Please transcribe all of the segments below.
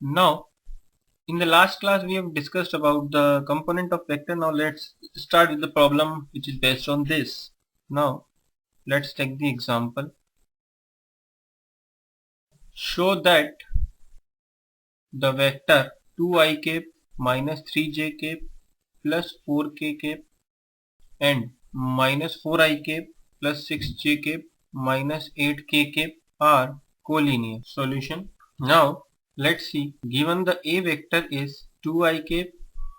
Now, in the last class we have discussed about the component of vector. Now let's start with the problem which is based on this. Now let's take the example. Show that the vector 2i cap minus 3j cap plus 4k cap and minus 4i cap plus 6j cap minus 8k cap are collinear. Solution. Now let's see, given the A vector is 2i cap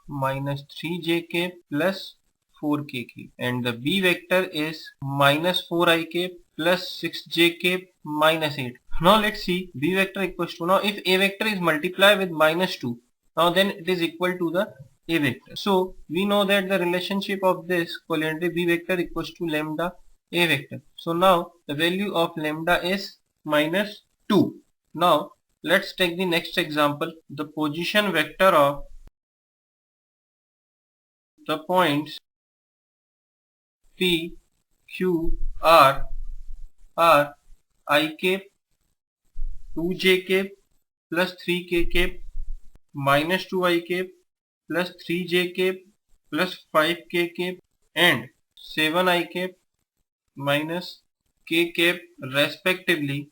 minus 3j cap plus 4k cap and the B vector is minus 4i cap plus 6j cap minus 8. Now let's see, B vector equals to, now if A vector is multiplied with minus 2, now then it is equal to the A vector. So we know that the relationship of this collinearity B vector equals to lambda A vector. So now the value of lambda is minus 2. Now let's take the next example. The position vector of the points P, Q, R are I cap, 2j cap plus 3k cap minus 2i cap plus 3j cap plus 5k cap and 7i cap minus k cap respectively.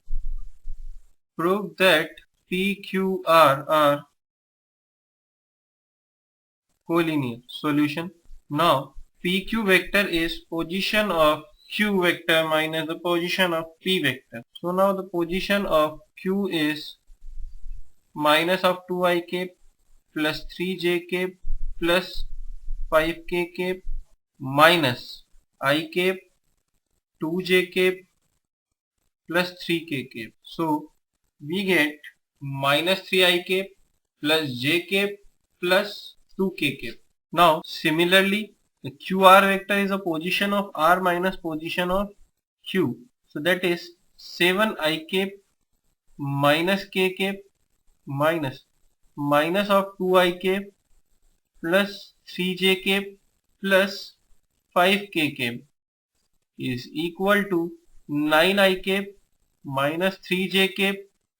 Prove that P, Q, R are collinear. Solution. Now PQ vector is position of Q vector minus the position of P vector. So now the position of Q is minus of 2i cap plus 3j cap plus 5k cap minus I cap 2j cap plus 3k cap. So we get minus 3i cap plus j cap plus 2k cap. Now similarly the QR vector is a position of R minus position of Q. So that is 7i cap minus k cap minus of 2i cap plus 3j cap plus 5k cap is equal to 9i cap minus 3j cap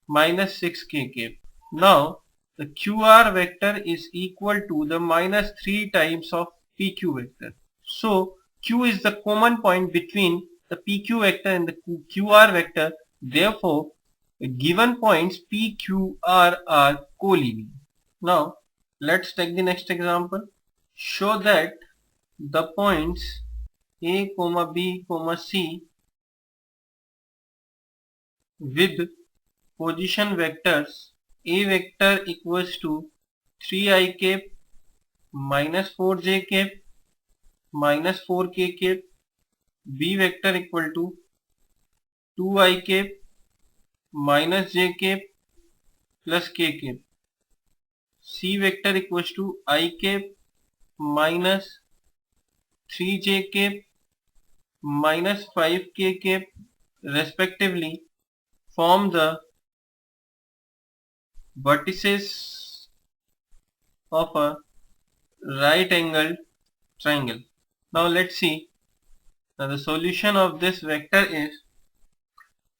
minus 6k cap. Now the QR vector is equal to the minus 3 times of PQ vector. So Q is the common point between the PQ vector and the QR vector. Therefore, given points PQR are collinear. Now let's take the next example. Show that the points A, B, C with position vectors A vector equals to 3i cap minus 4j cap minus 4k cap, B vector equal to 2i cap minus j cap plus k cap, C vector equals to I cap minus 3j cap minus 5k cap respectively form the vertices of a right angled triangle. Now let's see. Now the solution of this vector is,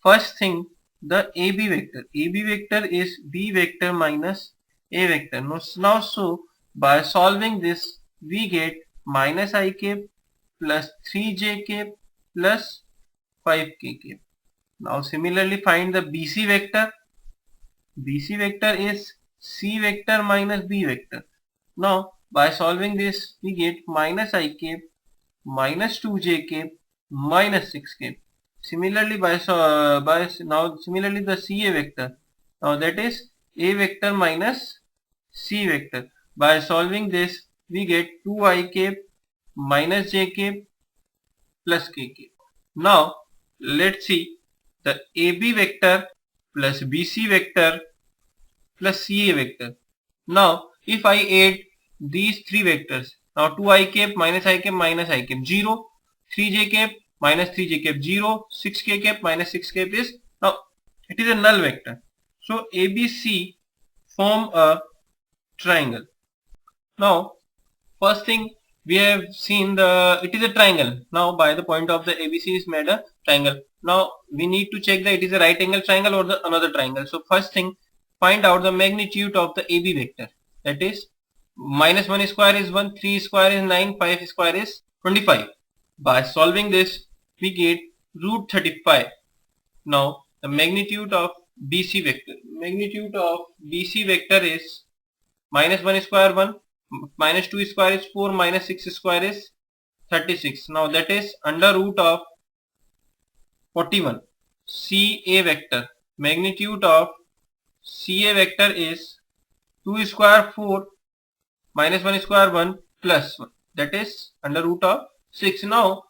first thing, the AB vector. AB vector is B vector minus A vector. Now so by solving this we get minus I cap plus 3j cap plus 5k cap. Now similarly find the BC vector. BC vector is C vector minus B vector. Now by solving this we get minus I cap minus 2j cap minus 6 cap. Similarly similarly the CA vector. Now that is A vector minus C vector. By solving this we get 2I cap minus j cap plus k cap. Now let's see the AB vector plus BC vector plus CA vector. Now if I add these three vectors, now 2i cap minus I cap minus I cap 0, 3j cap minus 3j cap 0, 6k cap minus 6 cap is, now it is a null vector. So ABC form a triangle. Now first thing we have seen, it is a triangle. Now by the point of the ABC is made a triangle. Now we need to check that it is a right angle triangle or the another triangle. So first thing, find out the magnitude of the AB vector. That is, minus 1 square is 1, 3 square is 9, 5 square is 25. By solving this, we get root 35. Now, the magnitude of BC vector. Magnitude of BC vector is minus 1 square 1, minus 2 square is 4, minus 6 square is 36. Now, that is under root of 41. CA vector. Magnitude of CA vector is 2 square 4, minus 1 square 1 plus 1. That is under root of 6. Now,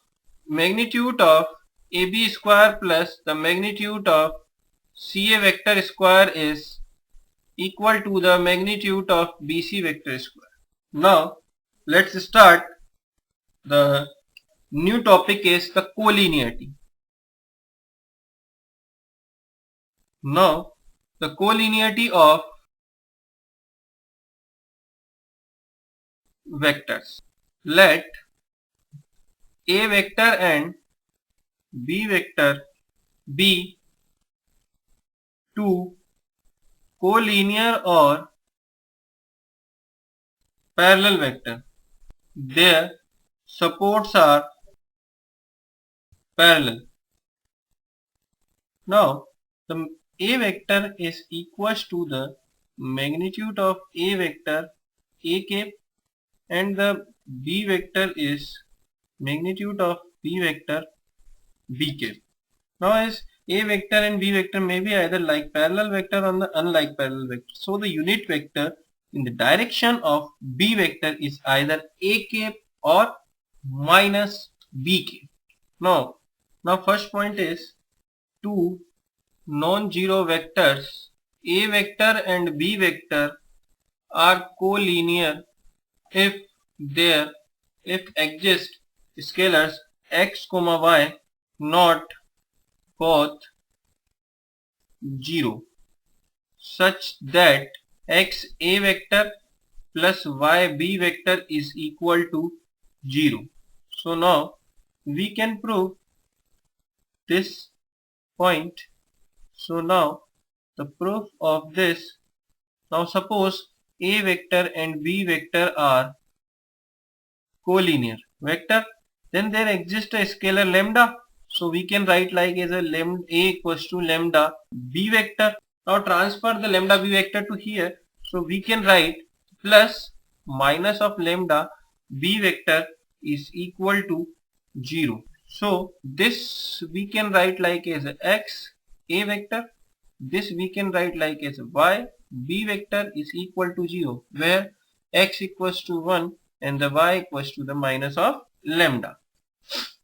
magnitude of AB square plus the magnitude of CA vector square is equal to the magnitude of BC vector square. Now, let's start. The new topic is the collinearity. Now, the collinearity of vectors. Let A vector and B vector be two collinear or parallel vector. Their supports are parallel. Now, the A vector is equals to the magnitude of A vector A cap and the B vector is magnitude of B vector B cap. Now, as A vector and B vector may be either like parallel vector or the unlike parallel vector. So, the unit vector in the direction of B vector is either A cap or minus B cap. Now first point is two non-zero vectors A vector and B vector are collinear if exist scalars x, y not both 0 such that x A vector plus y B vector is equal to 0. So now we can prove this point. So now the proof of this. Now suppose A vector and B vector are collinear vector, then there exists a scalar lambda. So we can write like as a lambda A equals to lambda B vector. Now transfer the lambda B vector to here. So we can write plus minus of lambda B vector is equal to 0. So this we can write like as a x A vector. This we can write like as a y B vector is equal to 0, where x equals to 1 and the y equals to the minus of lambda.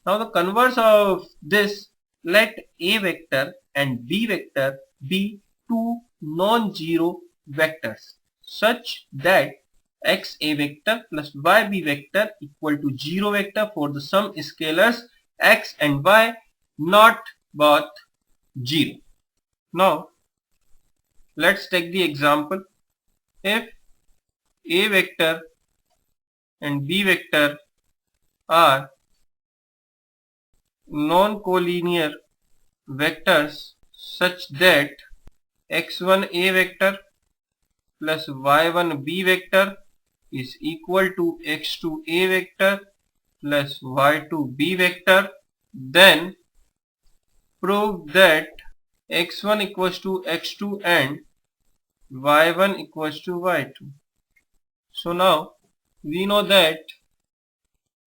Now the converse of this, let A vector and B vector be two non-zero vectors such that x A vector plus y B vector equal to 0 vector for the some scalars x and y not both 0. Now let's take the example. If A vector and B vector are non-collinear vectors such that x1 A vector plus y1 B vector is equal to x2 A vector plus y2 B vector, then prove that x1 equals to x2 and y1 equals to y2. So now we know that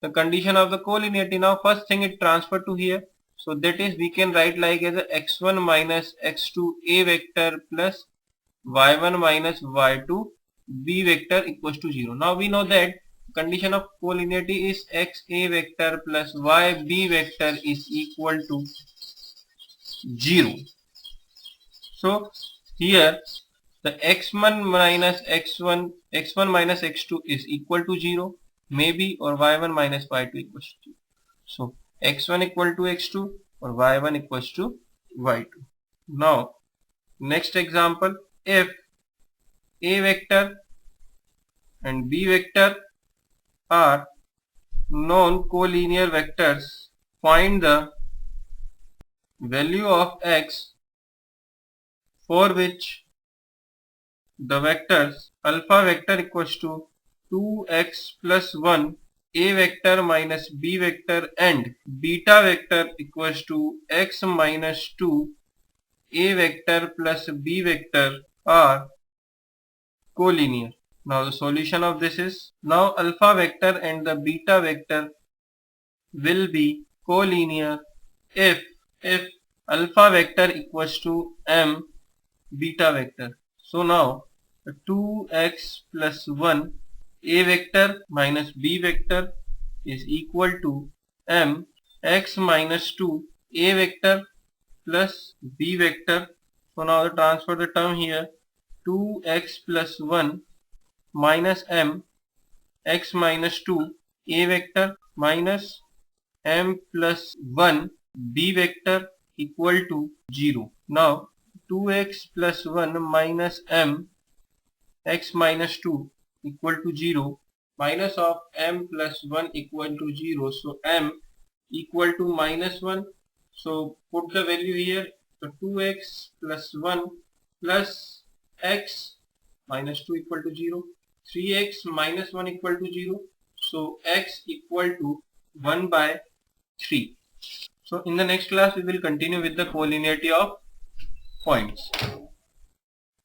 the condition of the collinearity. Now first thing it transfer to here. So that is we can write like as a x1 minus x2 A vector plus y1 minus y2 B vector equals to 0. Now we know that condition of collinearity is x A vector plus y B vector is equal to 0. So here the x1 minus x2 is equal to 0, maybe, or y1 minus y2 equals to 0. So x1 equal to x2 or y1 equals to y2. Now next example, if A vector and B vector are non-collinear vectors, find the value of x for which the vectors alpha vector equals to 2x plus 1 a vector minus b vector and beta vector equals to x minus 2 a vector plus b vector are collinear. Now the solution of this is, now alpha vector and the beta vector will be collinear if alpha vector equals to m beta vector. So now 2x plus 1 a vector minus b vector is equal to m x minus 2 a vector plus b vector. So now transfer the term here, 2x plus 1 minus m x minus 2 a vector minus m plus 1 b vector equal to 0. Now 2x plus 1 minus m x minus 2 equal to 0, minus of m plus 1 equal to 0, so m equal to minus 1. So put the value here, so 2x plus 1 plus x minus 2 equal to 0, 3x minus 1 equal to 0, so x equal to 1 by 3. So in the next class we will continue with the collinearity of points.